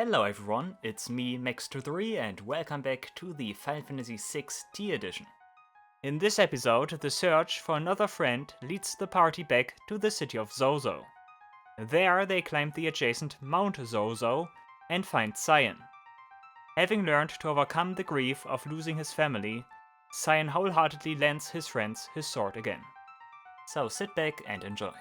Hello everyone, it's me Max23 and welcome back to the Final Fantasy VI Tea Edition. In this episode, the search for another friend leads the party back to the city of Zozo. There they climb the adjacent Mount Zozo and find Cyan. Having learned to overcome the grief of losing his family, Cyan wholeheartedly lends his friends his sword again. So sit back and enjoy.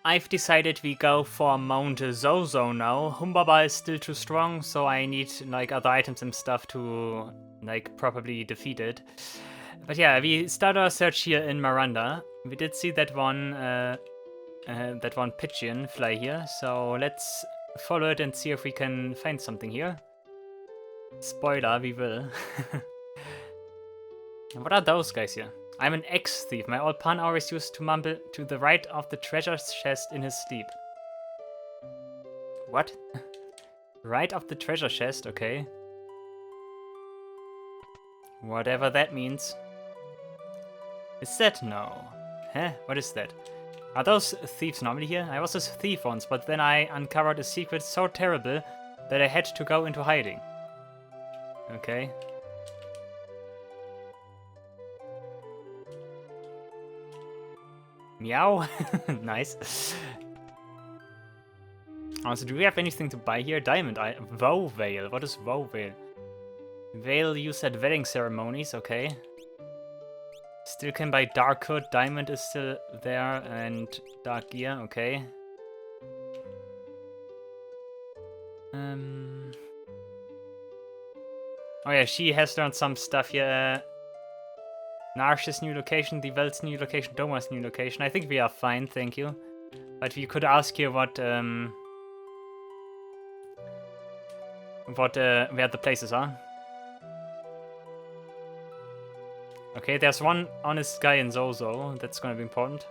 I've decided we go for Mount Zozo now. Humbaba is still too strong, so I need other items and stuff to properly defeat it. But yeah, we start our search here in Miranda. We did see that one pigeon fly here, so let's follow it and see if we can find something here. Spoiler, we will. What are those guys here? I'm an ex-thief. My old pun always used to mumble to the right of the treasure chest in his sleep. What? Right of the treasure chest, okay. Whatever that means. Is that no? Huh? What is that? Are those thieves normally here? I was a thief once, but then I uncovered a secret so terrible that I had to go into hiding. Okay. Meow. Nice. Also, do we have anything to buy here? Diamond Vow Veil. What is Vow Veil? Veil used at wedding ceremonies, okay. Still can buy Dark Hood. Diamond is still there. And Dark Gear, okay. Oh yeah, she has learned some stuff here. Narsh's new location, the Welt's new location, Doma's new location. I think we are fine, thank you. But we could ask here where the places are. Okay, there's one honest guy in Zozo. That's gonna be important.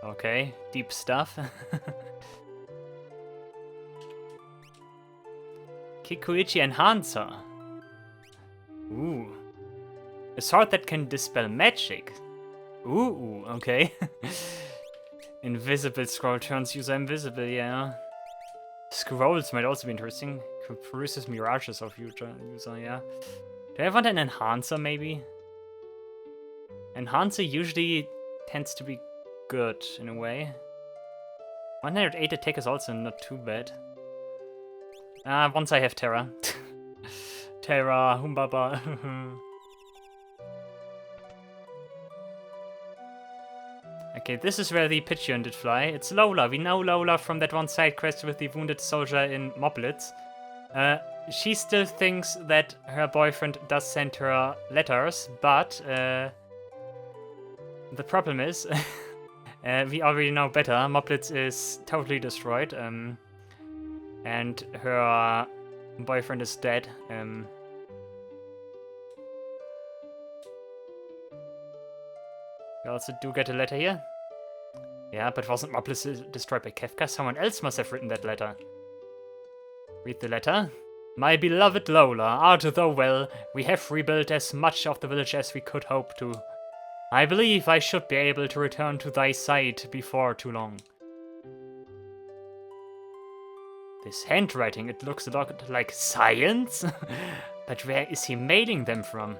Okay, deep stuff. Kikuichi Enhancer. Ooh. A sword that can dispel magic. Ooh, okay. Invisible scroll turns user invisible, yeah. Scrolls might also be interesting. Produces mirages of future user, yeah. Do I want an enhancer, maybe? Enhancer usually tends to be good, in a way. 108 attack is also not too bad. Once I have Terra. Terra, Humbaba. Okay, this is where the pigeon did fly. It's Lola. We know Lola from that one side quest with the wounded soldier in Moblitz. She still thinks that her boyfriend does send her letters, but the problem is, we already know better. Moblitz is totally destroyed. And her boyfriend is dead. We also do get a letter here. Yeah, but wasn't Moblitz destroyed by Kefka? Someone else must have written that letter. Read the letter. My beloved Lola, art thou well? We have rebuilt as much of the village as we could hope to. I believe I should be able to return to thy side before too long. This handwriting, it looks a lot like science? But where is he mailing them from?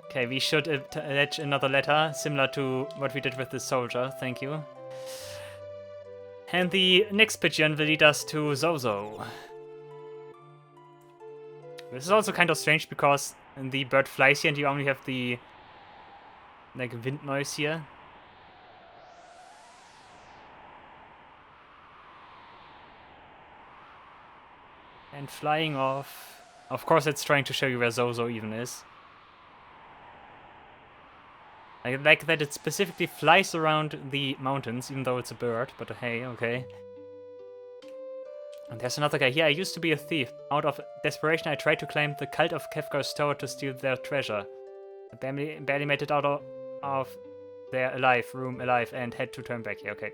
Okay, we should attach another letter, similar to what we did with the soldier, thank you. And the next pigeon will lead us to Zozo. This is also kind of strange because the bird flies here and you only have the wind noise here. And flying off. Of course, it's trying to show you where Zozo even is. I like that it specifically flies around the mountains, even though it's a bird, but hey, okay. And there's another guy here. I used to be a thief. Out of desperation, I tried to climb the cult of Kefka's tower to steal their treasure. I barely made it out of their room alive, and had to turn back here, okay.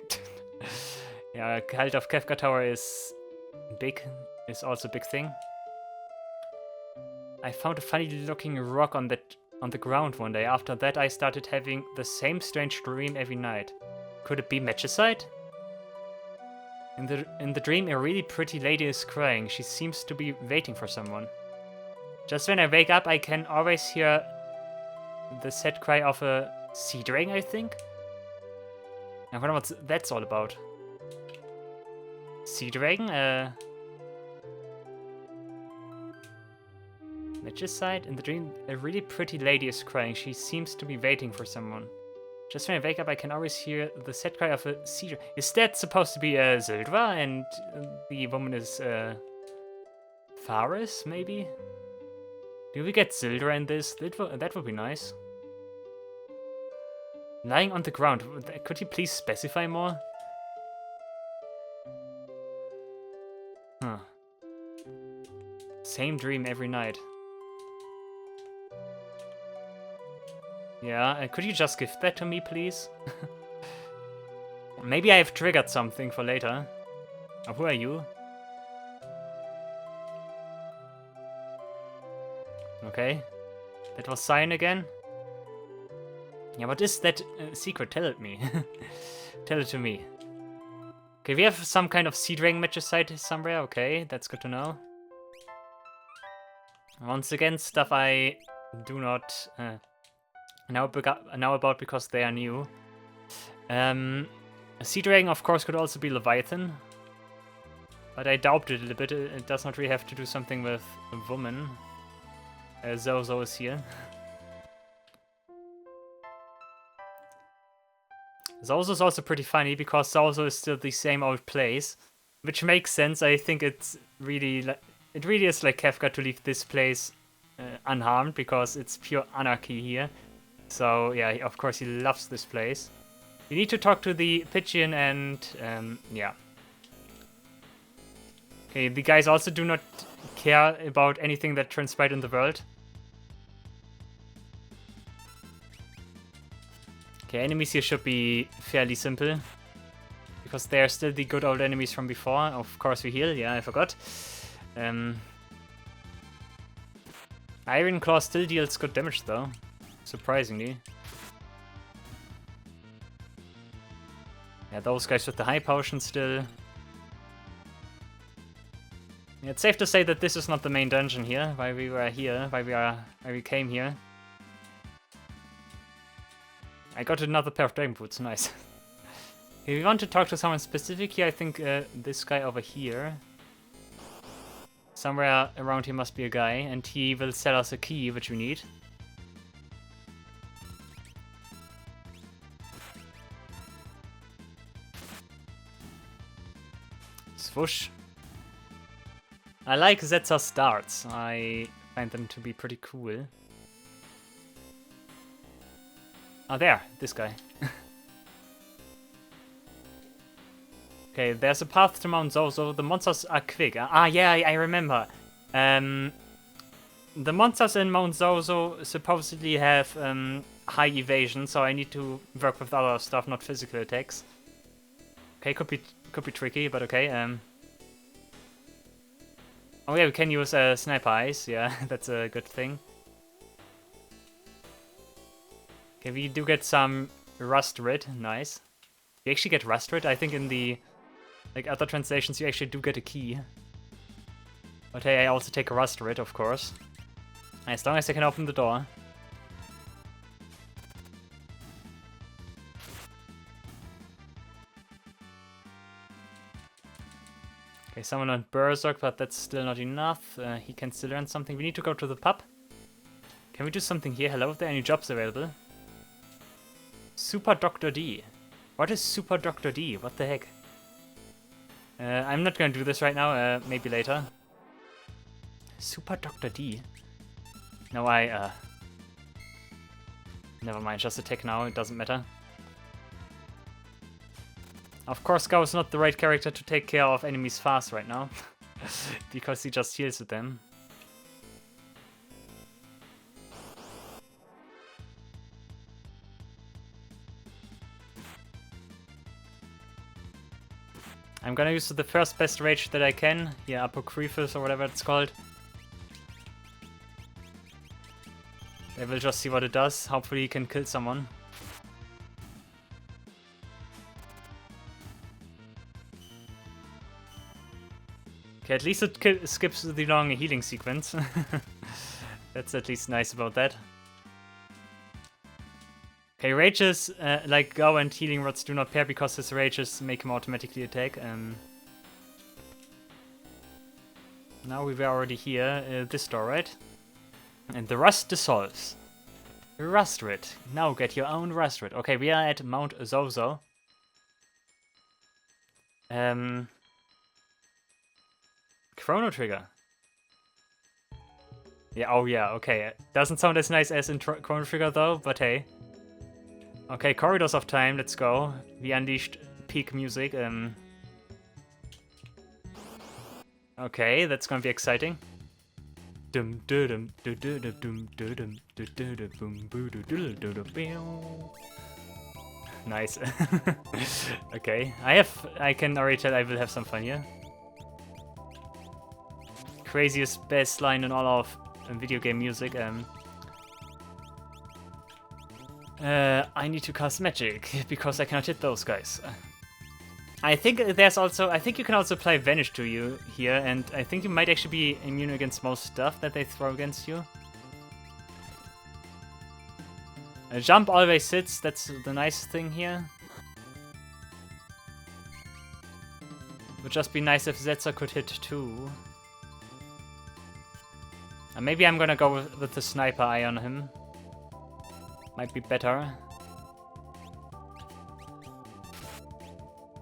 Yeah, cult of Kefka tower is big. Is also a big thing. I found a funny looking rock on the ground one day. After that I started having the same strange dream every night. Could it be Magicite? In the dream, a really pretty lady is crying. She seems to be waiting for someone. Just when I wake up, I can always hear the sad cry of a sea dragon, I think? I wonder what that's all about. Sea dragon? Magicite? In the dream, a really pretty lady is crying. She seems to be waiting for someone. Just when I wake up, I can always hear the sad cry of a sea dragon. Is that supposed to be Zildra and the woman is Faris, maybe? Do we get Zildra in this? That would be nice. Lying on the ground. Could you please specify more? Huh. Same dream every night. Yeah, could you just give that to me, please? Maybe I have triggered something for later. Oh, who are you? Okay. That was Cyan again? Yeah, what is that secret? Tell it me. Tell it to me. Okay, we have some kind of sea dragon magicite somewhere. Okay, that's good to know. Once again, stuff I do not know about because they are new. A sea dragon, of course, could also be Leviathan. But I doubt it a little bit. It does not really have to do something with a woman. Zozo is here. Zozo is also pretty funny because Zozo is still the same old place, which makes sense. I think it really is like Kefka to leave this place unharmed because it's pure anarchy here. So yeah, of course he loves this place. You need to talk to the pigeon and yeah. Okay, the guys also do not care about anything that transpired in the world. Okay, enemies here should be fairly simple. Because they are still the good old enemies from before. Of course we heal, yeah, I forgot. Iron Claw still deals good damage though. Surprisingly. Yeah, those guys with the high potion still. Yeah, it's safe to say that this is not the main dungeon here, why we were here, why we came here. I got another pair of dragon boots, nice. If we want to talk to someone specific here, I think this guy over here. Somewhere around here must be a guy, and he will sell us a key, which we need. Swoosh. I like Zetsa's darts. I find them to be pretty cool. Oh, there, this guy. Okay, there's a path to Mount Zozo. The monsters are quick. Ah, yeah, I remember. The monsters in Mount Zozo supposedly have high evasion, so I need to work with other stuff, not physical attacks. Okay, could be tricky, but okay. Oh yeah, we can use sniper eyes. Yeah, that's a good thing. Okay, we do get some rust rid. Nice. We actually get rust rid. I think in the other translations you actually do get a key. But hey, I also take a rust rid, of course. As long as I can open the door. Okay, someone on Berserk, but that's still not enough. He can still learn something. We need to go to the pub. Can we do something here? Hello, are there any jobs available? Super Dr. D. What is Super Dr. D? What the heck? I'm not gonna do this right now, maybe later. Super Dr. D? No, never mind, just attack now, it doesn't matter. Of course, Gao is not the right character to take care of enemies fast right now. Because he just heals with them. I'm gonna use the first best rage that I can. Yeah, Apocryphus or whatever it's called. I will just see what it does. Hopefully he can kill someone. Okay, at least it skips the long healing sequence. That's at least nice about that. Okay, rages, like Go and healing rods do not pair because his rages make him automatically attack. Now we were already here, this door, right? And the rust dissolves. Rust Rid. Now get your own Rust Rid. Okay, we are at Mount Zozo. Chrono Trigger. Yeah, oh yeah, okay. Doesn't sound as nice as in Chrono Trigger though, but hey. Okay, Corridors of Time, let's go. We unleashed peak music. Okay, that's gonna be exciting. Nice. Okay, I can already tell I will have some fun here. Craziest best line in all of video game music. I need to cast magic because I cannot hit those guys. I think you can also apply Vanish to you here, and I think you might actually be immune against most stuff that they throw against you. Jump always hits, that's the nice thing here. Would just be nice if Zetsa could hit too. Maybe I'm gonna go with the sniper eye on him. Might be better.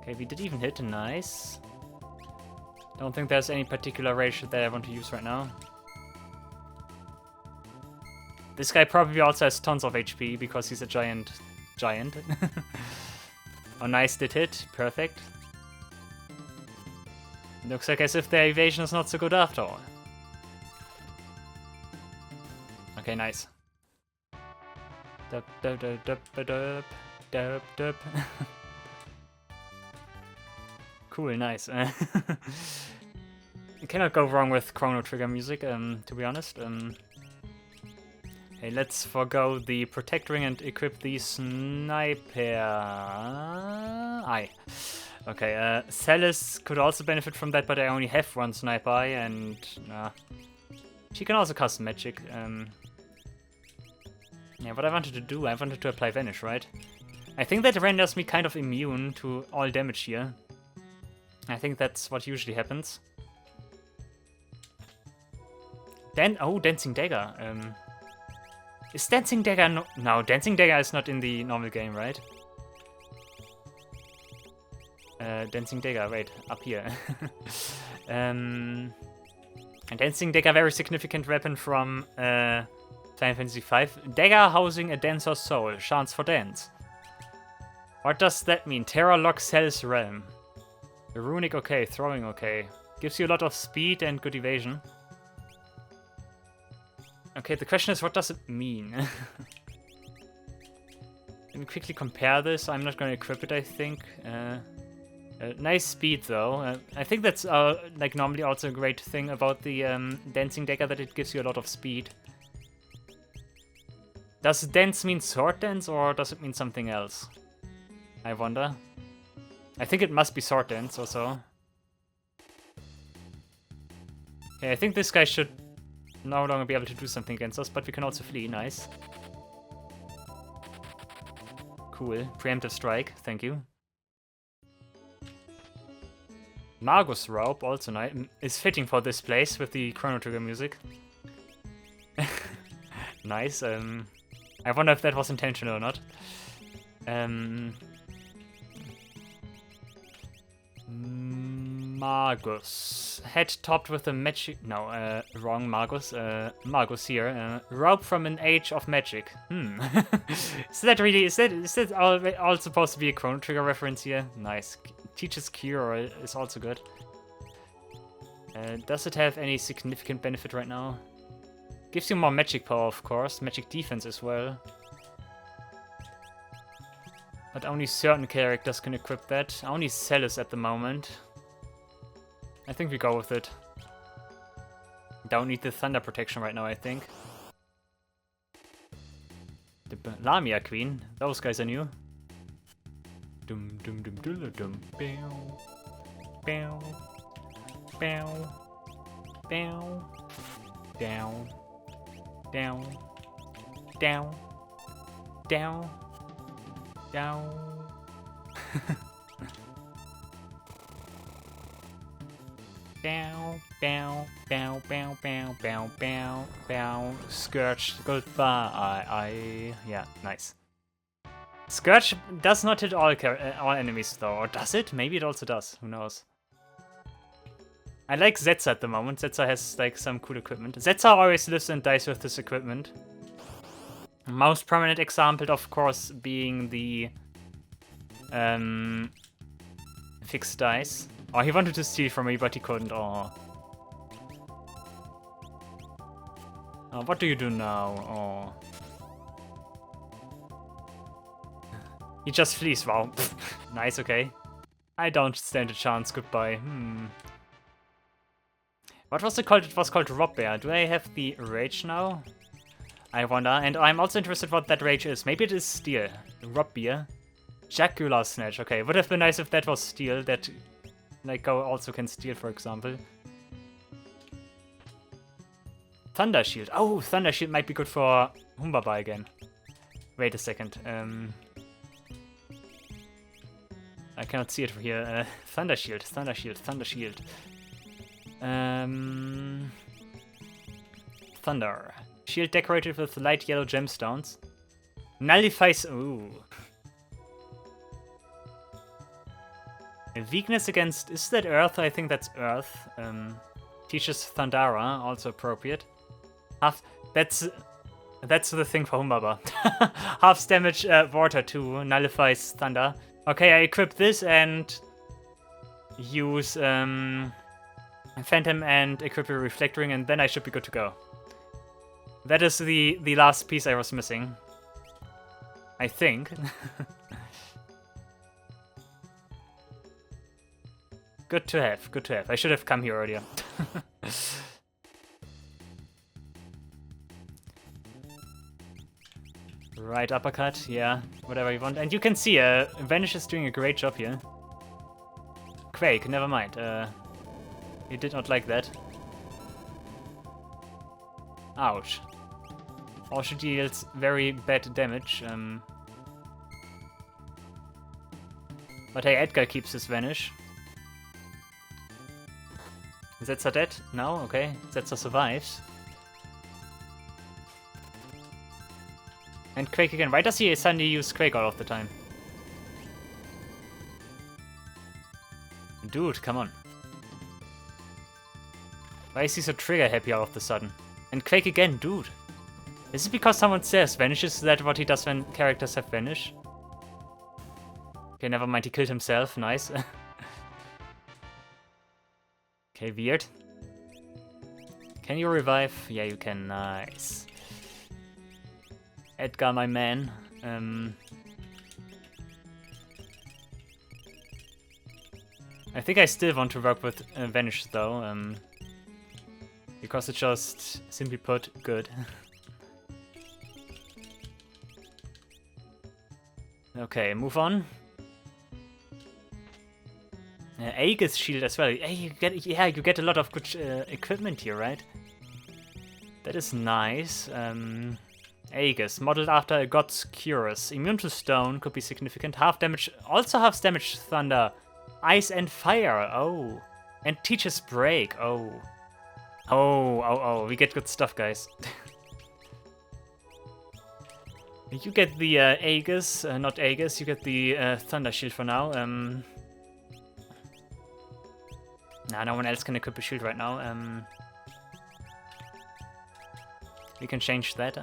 Okay, we did even hit, nice. Don't think there's any particular rage that I want to use right now. This guy probably also has tons of HP because he's a giant. Oh, nice, did hit, perfect. Looks like as if the evasion is not so good after all. Okay, nice. Dup, dup, dup, dup, dup, dup, dup. Cool, nice. You cannot go wrong with Chrono Trigger music, to be honest. Hey, let's forgo the Protect Ring and equip the Sniper Eye. Okay, Celis could also benefit from that, but I only have one Sniper Eye, and she can also cast magic. Yeah, what I wanted to do, I wanted to apply Vanish, right? I think that renders me kind of immune to all damage here. I think that's what usually happens. Then, oh, Dancing Dagger. Is Dancing Dagger no, Dancing Dagger is not in the normal game, right? Dancing Dagger, wait, up here. And Dancing Dagger, very significant weapon from Final Fantasy V. Dagger housing a dancer's soul, chance for dance. What does that mean? Terror locks Hell's realm. Runic okay, throwing okay. Gives you a lot of speed and good evasion. Okay, the question is, what does it mean? Let me quickly compare this. I'm not going to equip it, I think. Nice speed, though. I think that's like normally also a great thing about the Dancing Dagger, that it gives you a lot of speed. Does dance mean sword dance, or does it mean something else? I wonder. I think it must be sword dance also. Okay, I think this guy should no longer be able to do something against us, but we can also flee, nice. Cool, preemptive strike, thank you. Magus Robe, also nice, is fitting for this place with the Chrono Trigger music. Nice, I wonder if that was intentional or not. Magus. Head topped with a magic... No, wrong Magus. Magus here. Robe from an age of magic. Is that really... Is that all supposed to be a Chrono Trigger reference here? Nice. Teaches Cure is also good. Does it have any significant benefit right now? Gives you more magic power, of course. Magic defense as well. But only certain characters can equip that. Only Celis at the moment. I think we go with it. Don't need the thunder protection right now, I think. The Lamia Queen. Those guys are new. Dum dum dum dum dum. Bow. Bow. Bow. Bow. Down. Down. Down. Down. Down. Bow, bow, bow, bow, bow, bow, bow, bow. Scourge, goodbye. Yeah, nice. Scourge does not hit all enemies though, or does it? Maybe it also does. Who knows? I like Zetsa at the moment. Zetsa has like some cool equipment. Zetsa always lives and dies with this equipment. Most prominent example, of course, being the fixed dice. Oh, he wanted to steal from me, but he couldn't. Oh. Oh, what do you do now? Oh. He just flees. Wow. Nice, okay. I don't stand a chance. Goodbye. What was it called? It was called Rob Bear. Do I have the rage now? I wonder. And I'm also interested what that rage is. Maybe it is steel. Rob Bear. Jagular Snatch. Okay, would have been nice if that was steel. That like Go also can steal, for example. Thunder Shield. Oh, Thunder Shield might be good for Humbaba again. Wait a second. I cannot see it from here. Thunder Shield, Thunder Shield, Thunder Shield. Thunder. Shield decorated with light yellow gemstones. Nullifies. Ooh. A weakness against. Is that Earth? I think that's Earth. Teaches Thundara, also appropriate. Half. That's the thing for Humbaba. Half damage water too. Nullifies Thunder. Okay, I equip this and use Phantom and equip a Reflect Ring, and then I should be good to go. That is the last piece I was missing. I think. Good to have, good to have. I should have come here earlier. Right uppercut, yeah, whatever you want. And you can see, Vanish is doing a great job here. Quake, never mind. He did not like that. Ouch. Also deals very bad damage. But hey, Edgar keeps his Vanish. Zetsa dead? No? Okay. Zetsa survives. And Quake again. Why does he suddenly use Quake all of the time? Dude, come on. Why is he so trigger happy all of a sudden? And Quake again, dude. Is it because someone says Vanish? Is that what he does when characters have Vanish? Okay, never mind, he killed himself. Nice. Okay, weird. Can you revive? Yeah, you can. Nice. Edgar, my man. I think I still want to work with Vanish though, because it's just, simply put, good. Okay, move on. Aegis shield as well. Hey, you get a lot of good equipment here, right? That is nice. Aegis, modeled after a god's cuirass. Immune to stone, could be significant. Half damage, also half damage thunder. Ice and fire, oh. And teaches break, oh. Oh, we get good stuff, guys. You get the Aegis, not Aegis, you get the Thunder Shield for now. Nah, no one else can equip a shield right now. We can change that.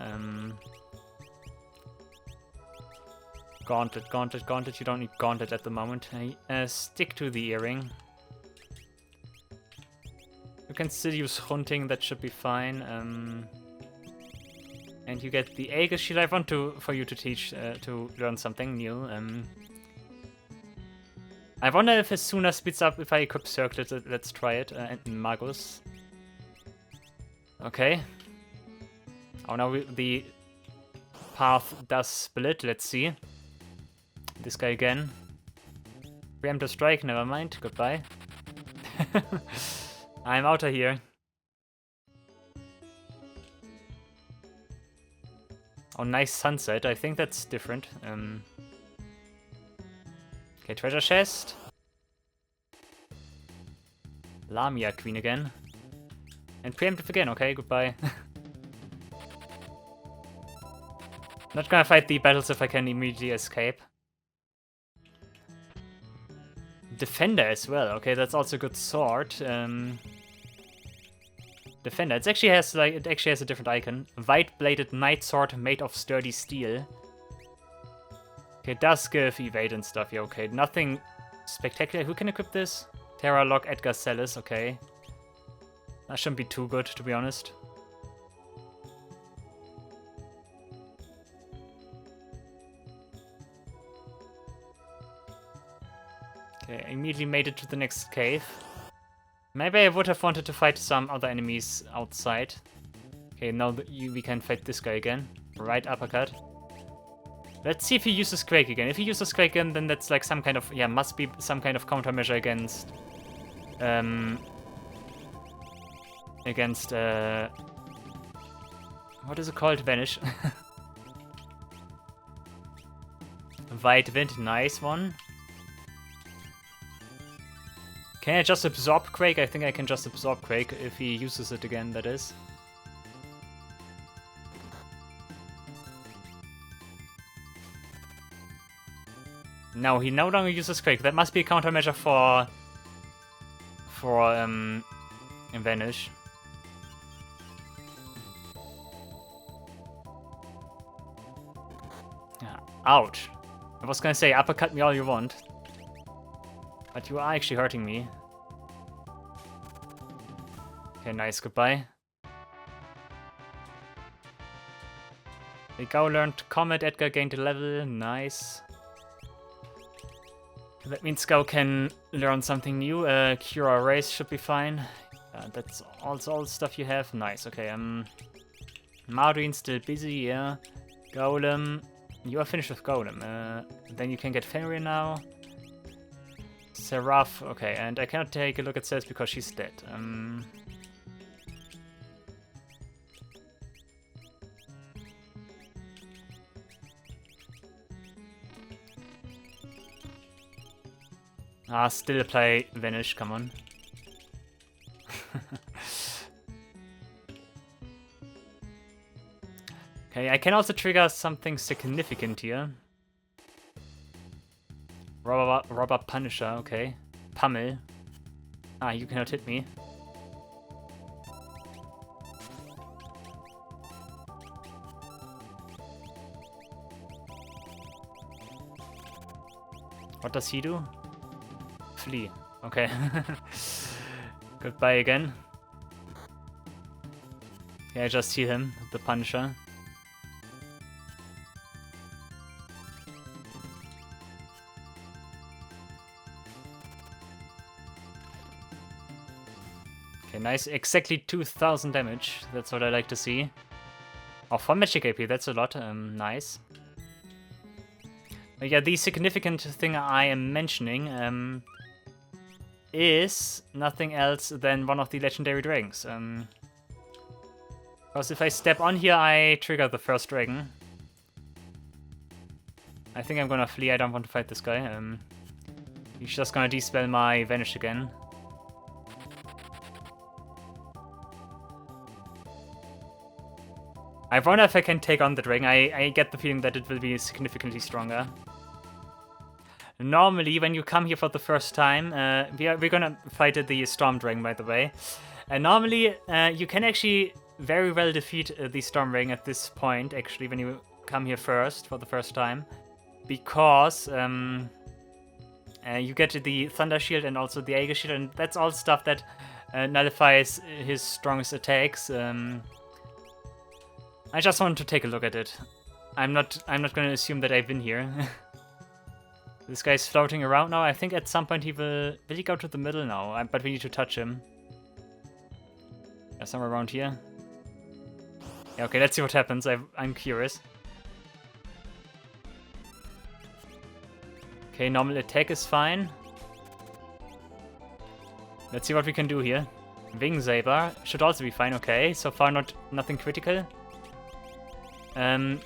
Gauntlet, gauntlet, gauntlet. You don't need gauntlet at the moment. Stick to the earring. You can still use hunting, that should be fine. And you get the Aegis shield. I want for you to teach, to learn something new. I wonder if Asuna speeds up if I equip Circlet. Let's try it. And Magus. Okay. Oh, now the path does split. Let's see. This guy again. Preemptive strike, never mind. Goodbye. I'm out of here. Oh, nice sunset. I think that's different. Okay, treasure chest. Lamia Queen again. And preemptive again. Okay, goodbye. Not gonna fight the battles if I can immediately escape. Defender as well. Okay, that's also a good sword. Defender. It actually has a different icon. White-bladed knight sword made of sturdy steel. Okay, it does give evade and stuff. Yeah, okay. Nothing spectacular. Who can equip this? Terra Lock Edgar Sellis. Okay. That shouldn't be too good, to be honest. Okay, I immediately made it to the next cave. Maybe I would have wanted to fight some other enemies outside. Okay, now we can fight this guy again. Right uppercut. Let's see if he uses Quake again. If he uses Quake again, then that's like some kind of... Yeah, must be some kind of countermeasure against... what is it called? Vanish. White Wind, nice one. Can I just absorb Quake? I think I can just absorb Quake if he uses it again, that is. No, he no longer uses Quake. That must be a countermeasure for Vanish. Ouch. I was gonna say, uppercut me all you want. But you are actually hurting me. Okay, nice, goodbye. The Gao learned Comet, Edgar gained a level, nice. That means Gao can learn something new. Cure Race should be fine. That's also all the stuff you have. Nice, okay. Marduin still busy, yeah. Golem. You are finished with Golem. Then you can get Fenrir now. Seraph, okay, and I cannot take a look at Cells because she's dead. Still play Vanish, come on. Okay, I can also trigger something significant here. Robber Punisher, okay. Pummel. You cannot hit me. What does he do? Flee. Okay. Goodbye again. Yeah, I just see him, the Punisher. Okay, nice. Exactly 2000 damage. That's what I like to see. Oh, 4 magic AP, that's a lot. Nice. But yeah, the significant thing I am mentioning is nothing else than one of the legendary dragons. Because if I step on here, I trigger the first dragon. I think I'm gonna flee. I don't want to fight this guy. He's just gonna dispel my Vanish again. I wonder if I can take on the dragon. I get the feeling that it will be significantly stronger. Normally, when you come here for the first time, we're gonna fight the Storm Dragon, by the way. And normally, you can actually very well defeat the Storm Dragon at this point, actually, when you come here first, for the first time. Because you get the Thunder Shield and also the Aegis Shield, and that's all stuff that nullifies his strongest attacks. I just want to take a look at it. I'm not going to assume that I win here. This guy's floating around now. I think at some point he will he go to the middle now? But we need to touch him. Yeah, somewhere around here. Yeah, okay, let's see what happens. I'm curious. Okay, normal attack is fine. Let's see what we can do here. Wing Saber should also be fine. Okay, so far nothing critical.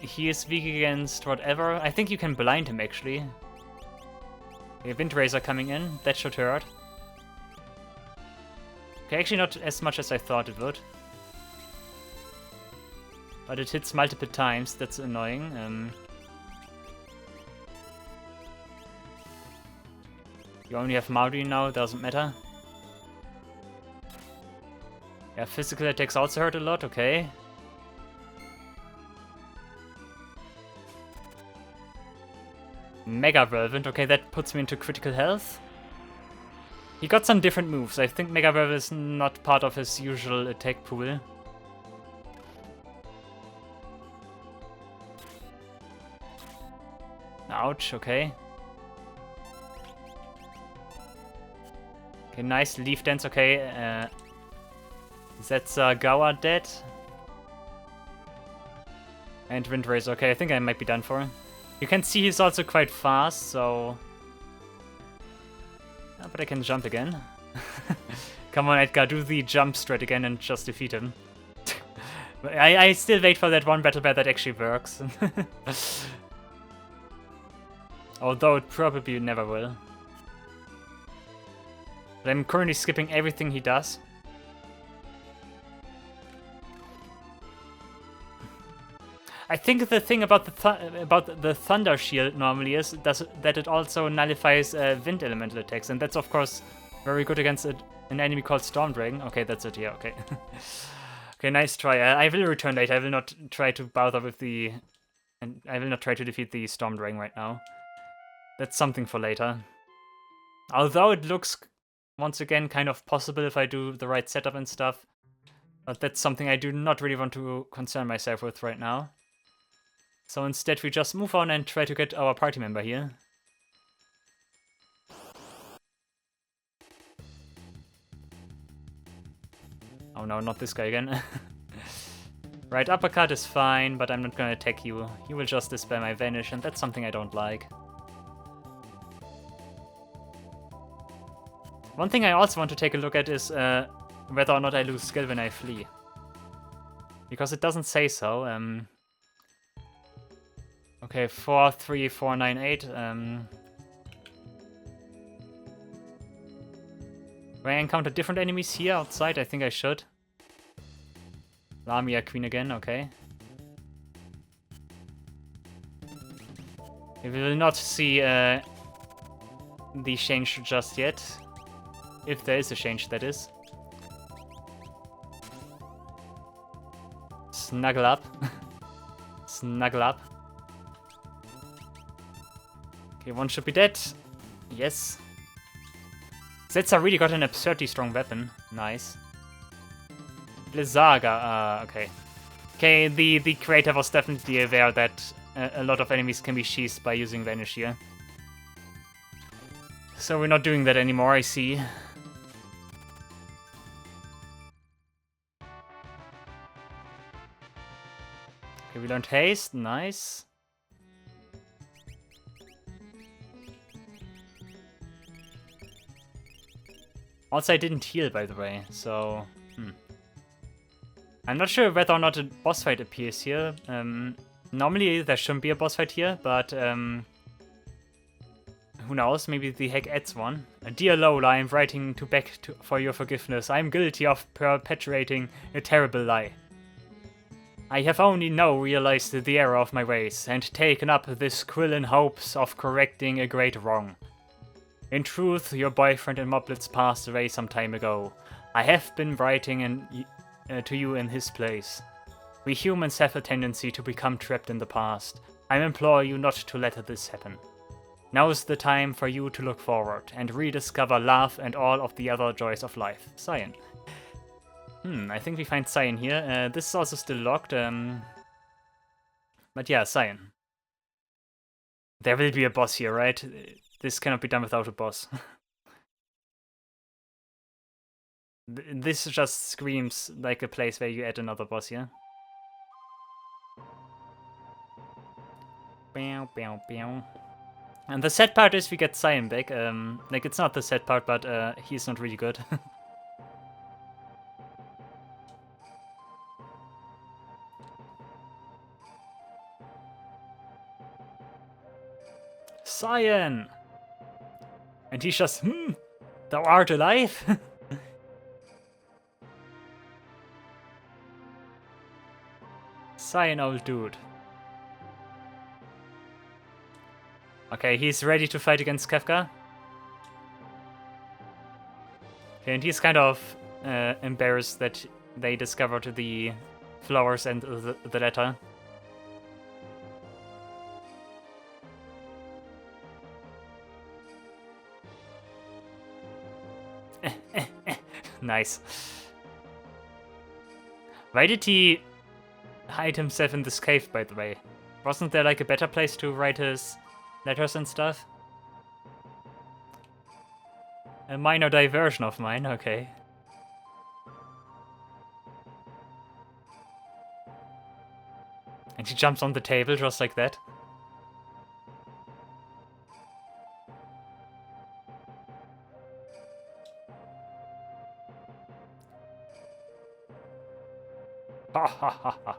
He is weak against whatever. I think you can blind him actually. Okay, Wind Razor coming in. That should hurt. Okay, actually not as much as I thought it would. But it hits multiple times. That's annoying. You only have Maori now. Doesn't matter. Yeah, physical attacks also hurt a lot. Okay. Mega Whirlwind, okay, that puts me into critical health. He got some different moves. I think Mega Whirlwind is not part of his usual attack pool. Ouch, okay. Okay, nice Leaf Dance, okay. That's Gawa dead. And Wind Razor, okay, I think I might be done for. You can see he's also quite fast, so... Yeah, but I can jump again. Come on, Edgar, do the jump strat again and just defeat him. I still wait for that one battle bear that actually works. Although it probably never will. But I'm currently skipping everything he does. I think the thing about the Thunder Shield normally is that it also nullifies Wind Elemental attacks, and that's of course very good against an enemy called Storm Dragon. Okay, that's it, yeah, okay. Okay, nice try. I will return later. I will not try to bother with the... And I will not try to defeat the Storm Dragon right now. That's something for later. Although it looks, once again, kind of possible if I do the right setup and stuff. But that's something I do not really want to concern myself with right now. So instead we just move on and try to get our party member here. Oh no, not this guy again. Right, uppercut is fine, but I'm not gonna attack you. You will just dispel my vanish, and that's something I don't like. One thing I also want to take a look at is whether or not I lose skill when I flee. Because it doesn't say so. Okay, 4, 3, 4, 9, 8. Will I encounter different enemies here outside? I think I should. Lamia Queen again, okay. We will not see the change just yet. If there is a change, that is. Snuggle up. Snuggle up. Okay, one should be dead. Yes. Zetsa really got an absurdly strong weapon. Nice. Blizzaga, okay. Okay, the creator was definitely aware that a lot of enemies can be sheathed by using Vanish here. So we're not doing that anymore, I see. Okay, we learned Haste, nice. Also, I didn't heal, by the way, so... I'm not sure whether or not a boss fight appears here. Normally, there shouldn't be a boss fight here, but... who knows, maybe the hack adds one. Dear Lola, I'm writing for your forgiveness. I'm guilty of perpetuating a terrible lie. I have only now realized the error of my ways, and taken up this quill in hopes of correcting a great wrong. In truth, your boyfriend in Moblitz passed away some time ago. I have been writing to you in his place. We humans have a tendency to become trapped in the past. I implore you not to let this happen. Now is the time for you to look forward and rediscover love and all of the other joys of life. Cyan. I think we find Cyan here. This is also still locked. But yeah, Cyan. There will be a boss here, right? This cannot be done without a boss. This just screams like a place where you add another boss here. Bow, bow, bow. And the sad part is we get Cyan back. Like, it's not the sad part, but he's not really good. Cyan! And he's just, thou art alive? Cyan, old dude. Okay, he's ready to fight against Kefka. Okay, and he's kind of embarrassed that they discovered the flowers and the letter. Nice. Why did he hide himself in this cave, by the way? Wasn't there like a better place to write his letters and stuff? A minor diversion of mine, okay. And he jumps on the table just like that. Ha ha ha ha.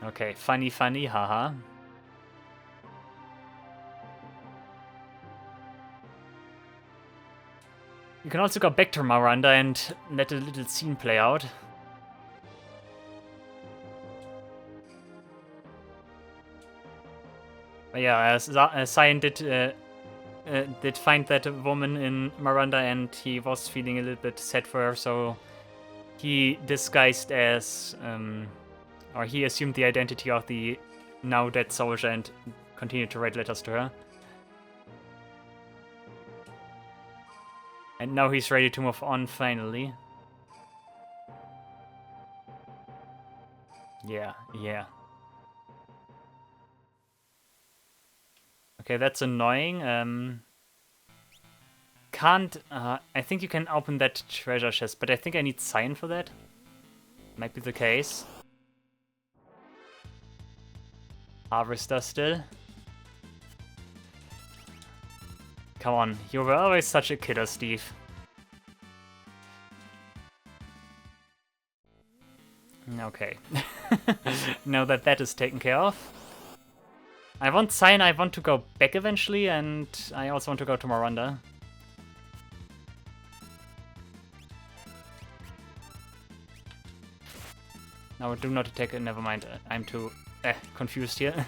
Okay, funny, haha. You can also go back to Miranda and let a little scene play out. But yeah, Cyan did find that woman in Miranda, and he was feeling a little bit sad for her, so he disguised as, or he assumed the identity of the now dead soldier and continued to write letters to her. And now he's ready to move on, finally. Yeah. Okay, that's annoying. I think you can open that treasure chest, but I think I need Cyan for that. Might be the case. Harvester still. Come on, you were always such a killer, Steve. Okay. Now that that is taken care of. I want Cyan, I want to go back eventually, and I also want to go to Miranda. No, do not attack it, never mind. I'm too confused here.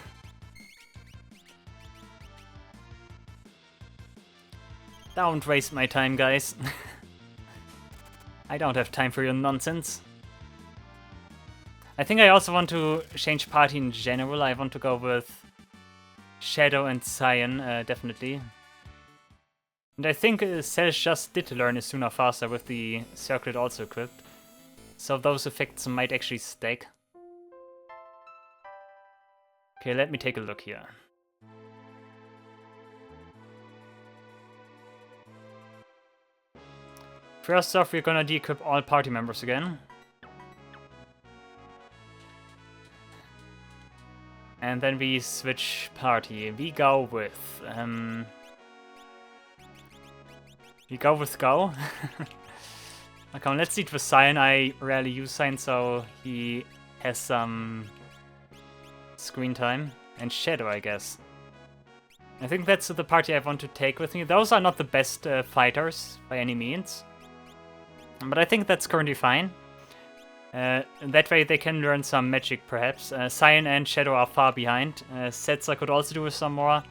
Don't waste my time, guys. I don't have time for your nonsense. I think I also want to change party in general. I want to go with Shadow and Cyan, definitely. And I think Cells just did learn Asuna faster with the circlet also equipped. So those effects might actually stack. Okay, let me take a look here. First off, we're gonna de-equip all party members again. And then we switch party. We go with Go. Okay, let's see it with Cyan. I rarely use Cyan, so he has some screen time. And Shadow, I guess. I think that's the party I want to take with me. Those are not the best fighters by any means. But I think that's currently fine. That way they can learn some magic, perhaps. Cyan and Shadow are far behind. Setzer could also do with some more.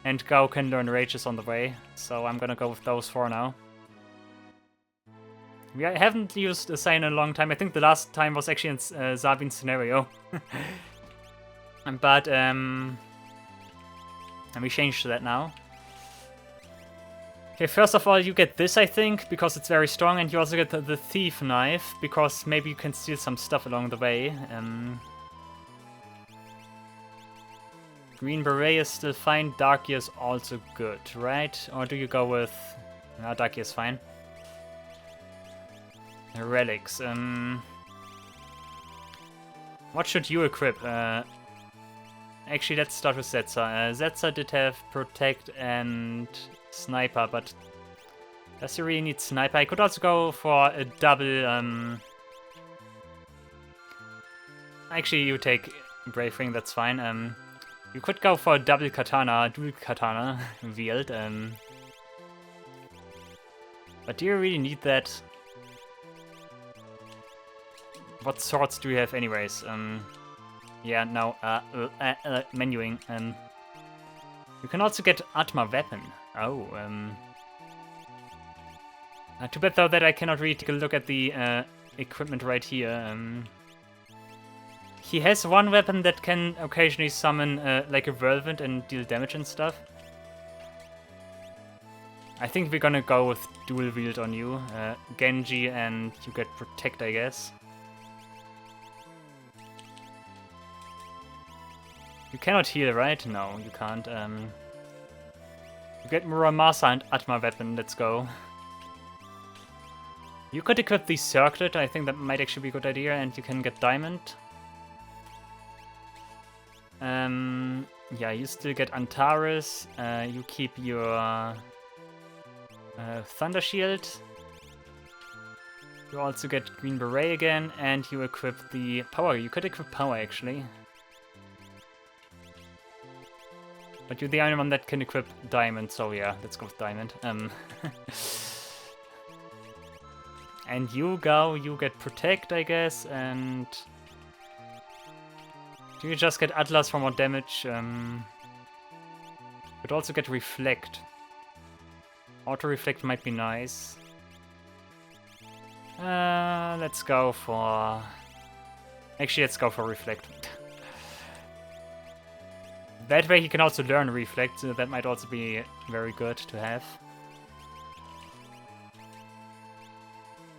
And Gao can learn Rages on the way. So I'm gonna go with those for now. We haven't used Cyan in a long time. I think the last time was actually in Zabin's scenario. But, and we changed that now. Okay, first of all, you get this, I think, because it's very strong, and you also get the Thief Knife, because maybe you can steal some stuff along the way. Green Beret is still fine, Dark Gear is also good, right? Or do you go with... No, Dark Gear is fine. Relics, what should you equip? Actually, let's start with Zetsa. Zetsa did have Protect and Sniper, but does he really need Sniper? I could also go for a double... Actually, you take Brave Ring, that's fine. You could go for a double Katana, dual Katana wield. But do you really need that? What swords do you have anyways? Yeah, no, menuing. You can also get Atma Weapon. Oh, too bad though that I cannot really take a look at the equipment right here. He has one weapon that can occasionally summon like a whirlwind and deal damage and stuff. I think we're gonna go with dual wield on you, Genji, and you get Protect, I guess. You cannot heal, right? No, you can't. You get Muramasa and Atma Weapon, let's go. You could equip the Circlet, I think that might actually be a good idea, and you can get Diamond. Yeah, you still get Antares, you keep your Thunder Shield. You also get Green Beret again, and you equip the Power. You could equip Power, actually. But you're the only one that can equip Diamond, so yeah, let's go with Diamond. And you get Protect, I guess, and... Do you just get Atlas for more damage? Could also get Reflect. Auto-Reflect might be nice. Let's go for... Actually, let's go for Reflect. That way he can also learn Reflect, so that might also be very good to have.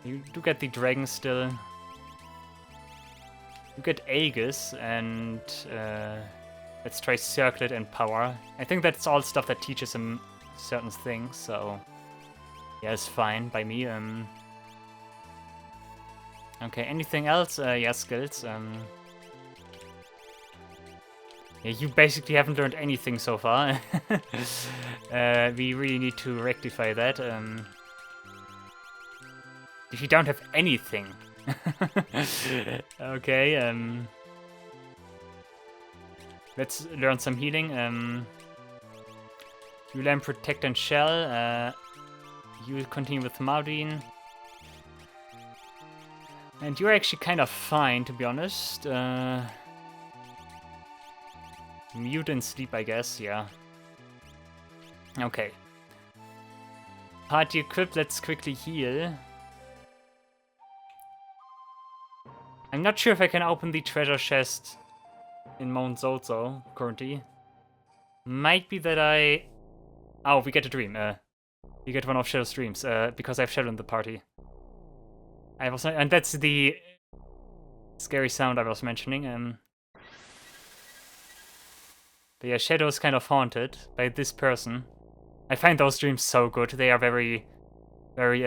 You do get the Dragon still. You get Aegis, and let's try Circlet and Power. I think that's all stuff that teaches him certain things, so yeah, it's fine by me. Okay, anything else? Yeah, skills. Yeah, you basically haven't learned anything so far. We really need to rectify that. If you don't have anything. Okay, let's learn some healing. You learn Protect and Shell. You continue with Maudine. And you're actually kind of fine, to be honest. Mute and Sleep, I guess, yeah. Okay. Party equipped, let's quickly heal. I'm not sure if I can open the treasure chest in Mount Zozo currently. Might be that I... Oh, we get a dream. You get one of Shadow's dreams, because I have Shadow in the party. And that's the scary sound I was mentioning. But yeah, Shadow is kind of haunted by this person. I find those dreams so good. They are very, very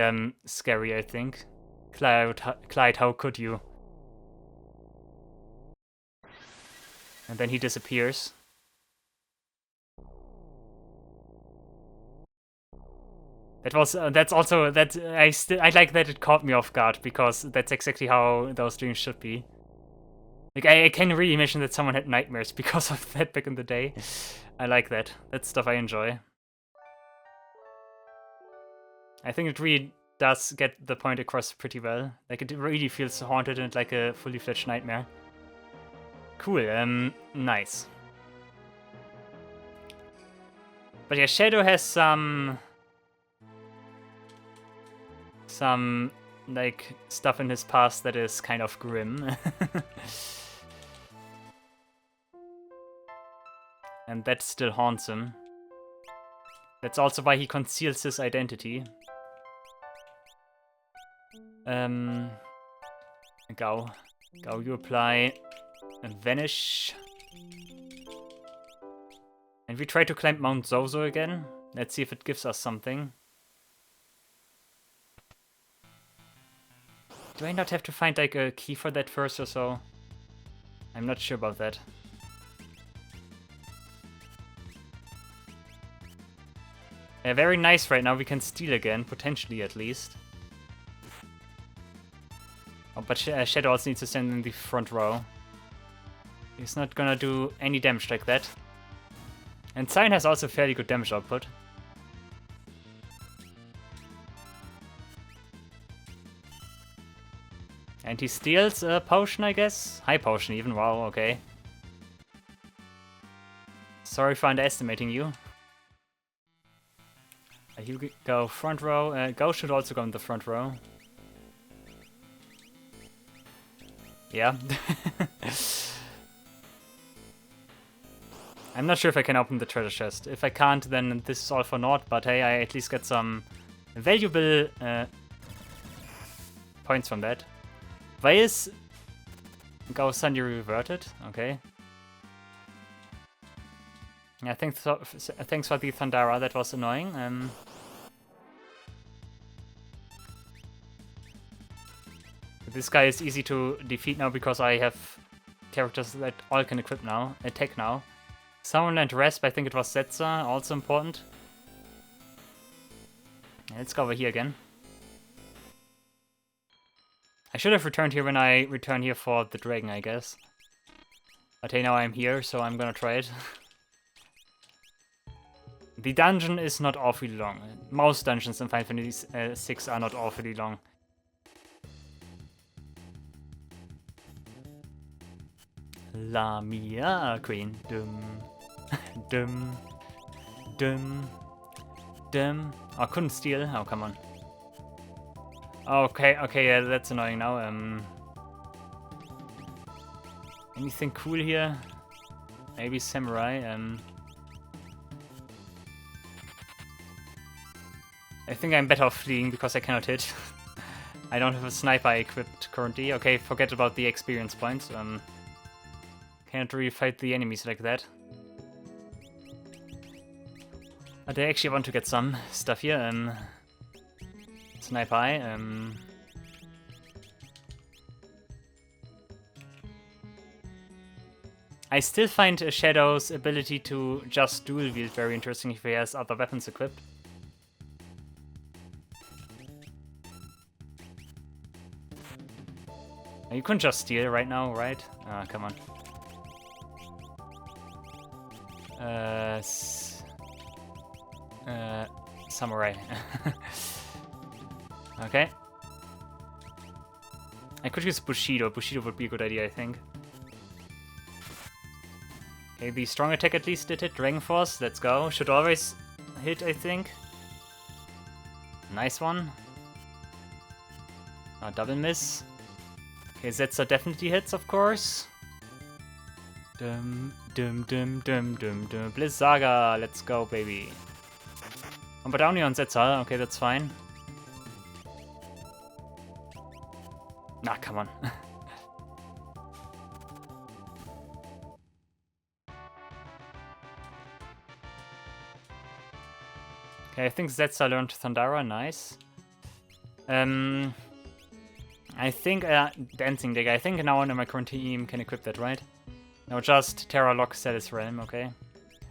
scary, I think. Clyde, how could you? And then he disappears. That's also I like that it caught me off guard, because that's exactly how those dreams should be. Like, I can really imagine that someone had nightmares because of that back in the day. I like that. That's stuff I enjoy. I think it really does get the point across pretty well. Like, it really feels haunted and like a fully fledged nightmare. Cool, nice. But yeah, Shadow has some like stuff in his past that is kind of grim. And that still haunts him. That's also why he conceals his identity. Go, you apply and Vanish. And we try to climb Mount Zozo again. Let's see if it gives us something. Do I not have to find like a key for that first or so? I'm not sure about that. Very nice right now. We can steal again, potentially at least. Oh, but Shadow also needs to stand in the front row. He's not gonna do any damage like that. And Cyan has also fairly good damage output. And he steals a potion, I guess? High potion even, wow, okay. Sorry for underestimating you. He'll go front row. Go should also go in the front row. Yeah. I'm not sure if I can open the treasure chest. If I can't, then this is all for naught, but hey, I at least get some valuable points from that. Why is Go Sunny reverted? Okay. Yeah, thanks for the Thundara, that was annoying. This guy is easy to defeat now because I have characters that all can equip now, attack now. Summon and Rasp, I think it was Setsa, also important. Let's go over here again. I should have returned here when I return here for the dragon, I guess. But hey, now I'm here, so I'm gonna try it. The dungeon is not awfully long. Most dungeons in Final Fantasy VI are not awfully long. La mia queen. Dum. Dum. Dum. Dum. Oh, couldn't steal? Oh, come on. Okay, yeah, that's annoying now. Anything cool here? Maybe Samurai. I think I'm better off fleeing because I cannot hit. I don't have a sniper equipped currently. Okay, forget about the experience points. Can't really fight the enemies like that. But I actually want to get some stuff here. Sniper eye. I still find Shadow's ability to just dual wield very interesting if he has other weapons equipped. You couldn't just steal right now, right? Ah, come on. Samurai. Okay. I could use Bushido. Bushido would be a good idea, I think. Okay, the strong attack at least did hit. Dragon Force, let's go. Should always hit, I think. Nice one. Double miss. Okay, Zetsa definitely hits, of course. Dum dum dum dum dum dum. Blizzaga, let's go, baby. Oh, but only on Zetsa. Okay, that's fine. Nah, come on. Okay, I think Zetsa learned Thundara. Nice. I think Dancing Digger. I think now one of my current team can equip that, right? No, just Terra Lock Celis Realm, okay.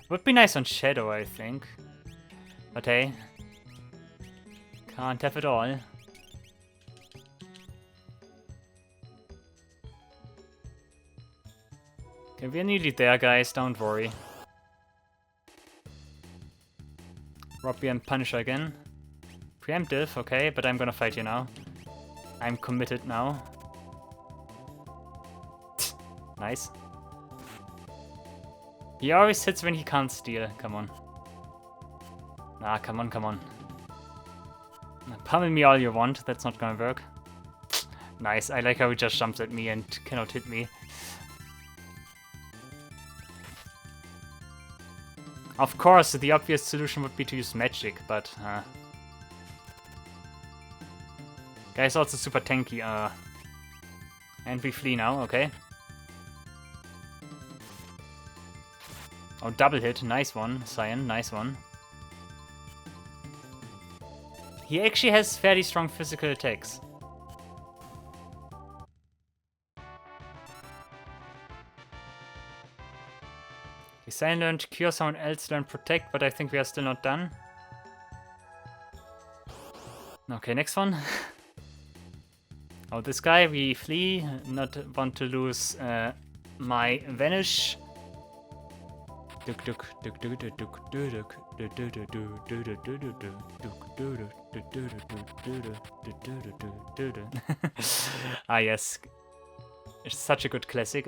Would be nice on Shadow, I think. But hey. Can't have it all. Okay, we're nearly there, guys, don't worry. Robbie and Punisher again. Preemptive, okay, but I'm gonna fight you now. I'm committed now. Nice. He always hits when he can't steal. Come on. Nah, come on, come on. Pummel me all you want. That's not gonna work. Nice. I like how he just jumps at me and cannot hit me. Of course, the obvious solution would be to use magic, but guy's also super tanky, and we flee now, okay. Oh, double hit, nice one, Cyan, nice one. He actually has fairly strong physical attacks. Okay, Cyan learned Cure, someone else learned Protect, but I think we are still not done. Okay, next one. Oh, this guy, we flee, not want to lose my vanish. Ah, yes. It's such a good classic.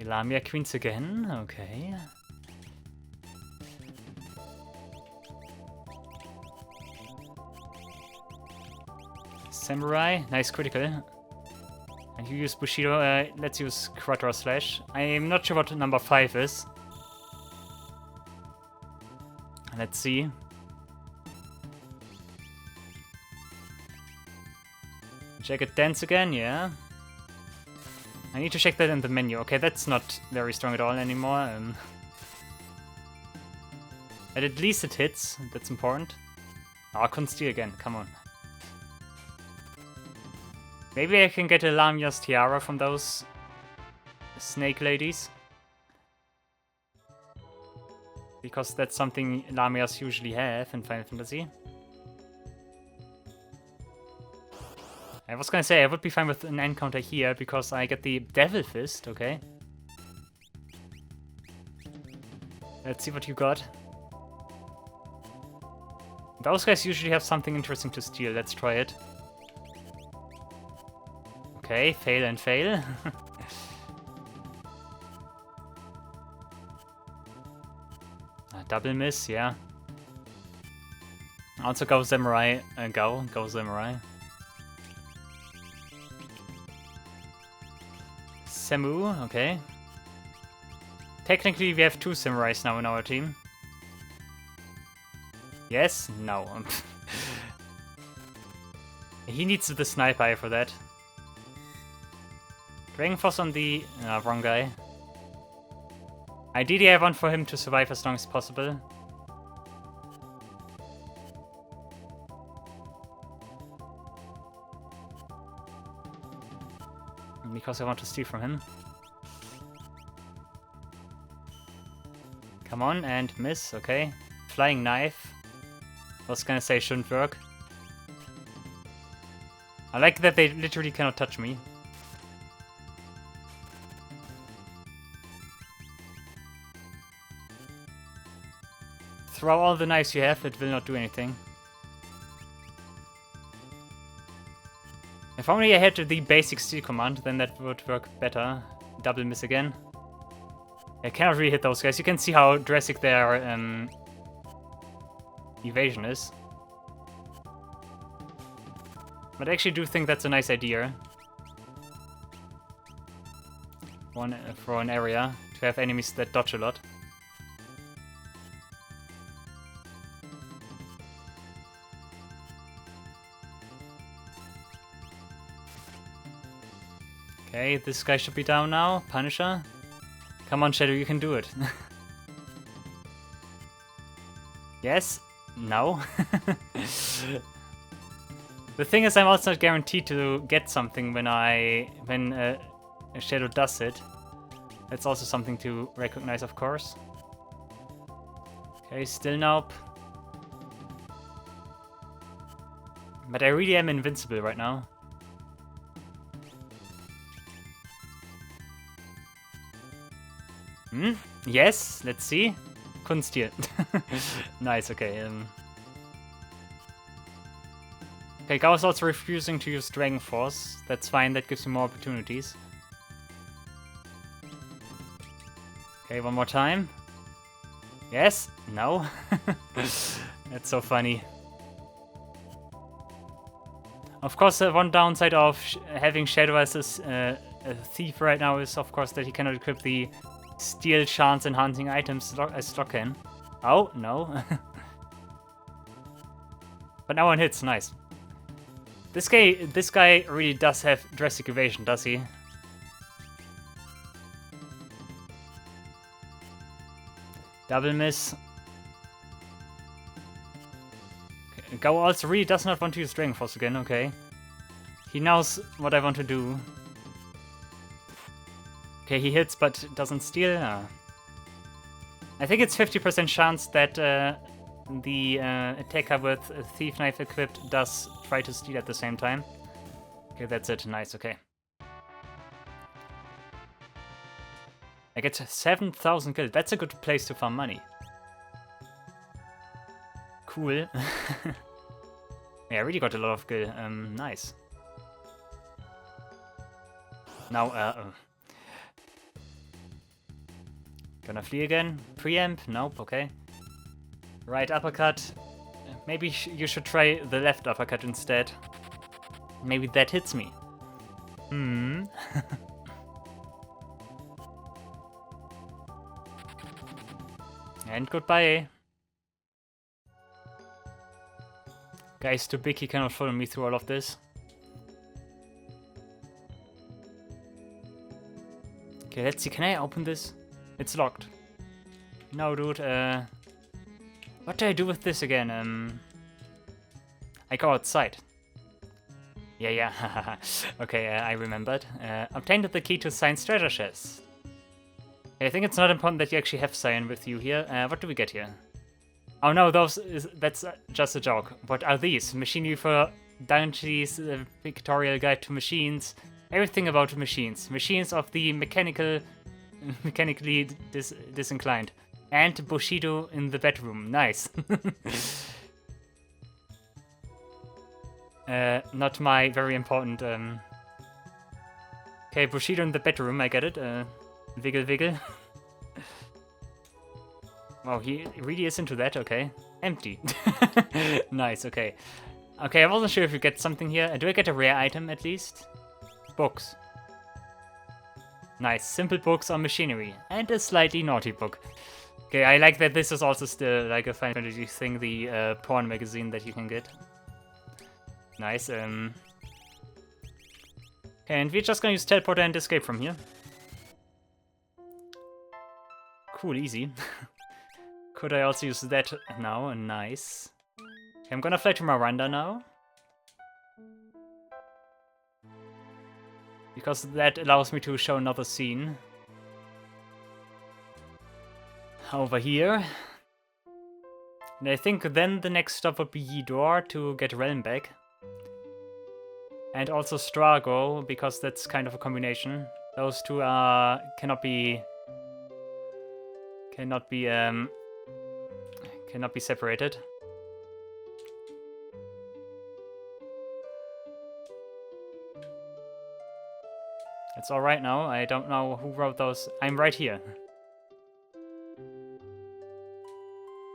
Lamia Queens again, okay. Samurai, nice critical. And you use Bushido, let's use Quattro Slash. I'm not sure what number 5 is. Let's see. Jagged Dance again, yeah. I need to check that in the menu. Okay, that's not very strong at all anymore. But at least it hits, that's important. Oh, I couldn't steal again, come on. Maybe I can get a Lamia's Tiara from those snake ladies. Because that's something Lamias usually have in Final Fantasy. I was gonna say, I would be fine with an encounter here, because I get the Devil Fist, okay. Let's see what you got. Those guys usually have something interesting to steal, let's try it. Okay, fail and fail. Double miss, yeah. Also go Samurai, go Samurai. Samu, okay. Technically we have 2 Samurais now in our team. Yes? No. He needs the sniper eye for that. Dragon Force on the... wrong guy. Ideally I want for him to survive as long as possible. Because I want to steal from him. Come on, and miss, okay. Flying knife. I was gonna say shouldn't work. I like that they literally cannot touch me. Throw all the knives you have, it will not do anything. If only I had the basic steal command, then that would work better. Double miss again. I cannot really hit those guys. You can see how drastic their evasion is. But I actually do think that's a nice idea. For an area, to have enemies that dodge a lot. Okay, this guy should be down now. Punisher. Come on, Shadow, you can do it. Yes? No? The thing is, I'm also not guaranteed to get something when a Shadow does it. That's also something to recognize, of course. Okay, still nope. But I really am invincible right now. Yes, let's see. Couldn't steal. Nice, okay. Okay, Gao's also refusing to use Dragon Force. That's fine, that gives you more opportunities. Okay, one more time. Yes? No? That's so funny. Of course, one downside of having Shadow as a thief right now is, of course, that he cannot equip the steal chance enhancing items as Stock can. Oh, no. But now one hits, nice. This guy really does have drastic evasion, does he? Double miss. Okay. Gao also really does not want to use Dragon Force again, okay. He knows what I want to do. Okay, he hits but doesn't steal. I think it's 50% chance that the attacker with a thief knife equipped does try to steal at the same time. Okay, that's it. Nice, okay. I get 7,000 gil. That's a good place to farm money. Cool. Yeah, I really got a lot of gil. Nice. Now, gonna flee again? Preamp? Nope, okay. Right uppercut. Maybe you should try the left uppercut instead. Maybe that hits me. Hmm. And goodbye. Guy's too big, he cannot follow me through all of this. Okay, let's see, can I open this? It's locked. No, dude, what do I do with this again? I go outside. Yeah, okay, I remembered. Obtained the key to Cyan's treasure chest. I think it's not important that you actually have Cyan with you here. What do we get here? Oh no, that's just a joke. What are these? Machinery for Dante's Pictorial Guide to Machines. Everything about machines. Machines of the mechanically disinclined. And Bushido in the bedroom. Nice. Not my very important... Okay, Bushido in the bedroom, I get it. Wiggle wiggle. Wow, he really is into that, okay. Empty. Nice, okay. Okay, I wasn't sure if you get something here. Do I get a rare item at least? Books. Nice, simple books on machinery. And a slightly naughty book. Okay, I like that this is also still like a Final Fantasy thing, the porn magazine that you can get. Nice, Okay, and we're just gonna use teleporter and escape from here. Cool, easy. Could I also use that now? Nice. Okay, I'm gonna fly to Miranda now. Because that allows me to show another scene. Over here. And I think then the next stop would be Ydor to get Realm back. And also Strago, because that's kind of a combination. Those two cannot be separated. It's alright now, I don't know who wrote those. I'm right here.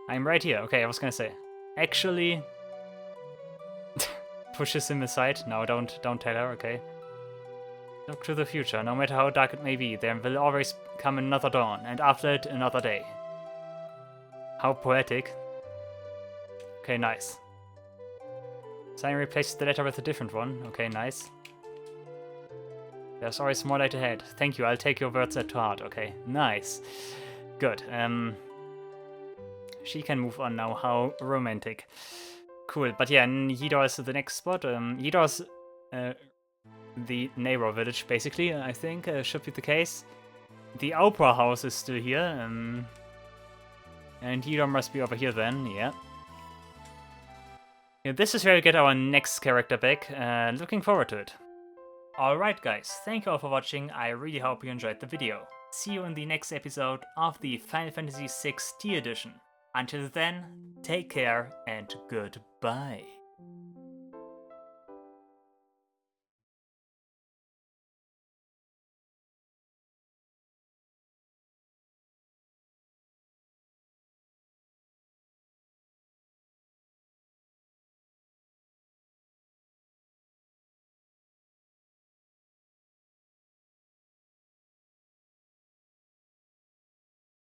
I'm right here, okay, I was gonna say. Actually... pushes him aside. No, don't tell her, okay. Look to the future, no matter how dark it may be, there will always come another dawn, and after it, another day. How poetic. Okay, nice. Cyan replaced the letter with a different one. Okay, nice. There's always more light ahead. Thank you, I'll take your words to heart. Okay, nice. Good. She can move on now. How romantic. Cool, but yeah, Ydor is the next spot. Ydor's the neighbor village, basically, I think, should be the case. The Opera House is still here, and Ydor must be over here then, yeah. Yeah, this is where we get our next character back, looking forward to it. Alright guys, thank you all for watching, I really hope you enjoyed the video. See you in the next episode of the Final Fantasy VI T Edition. Until then, take care and goodbye.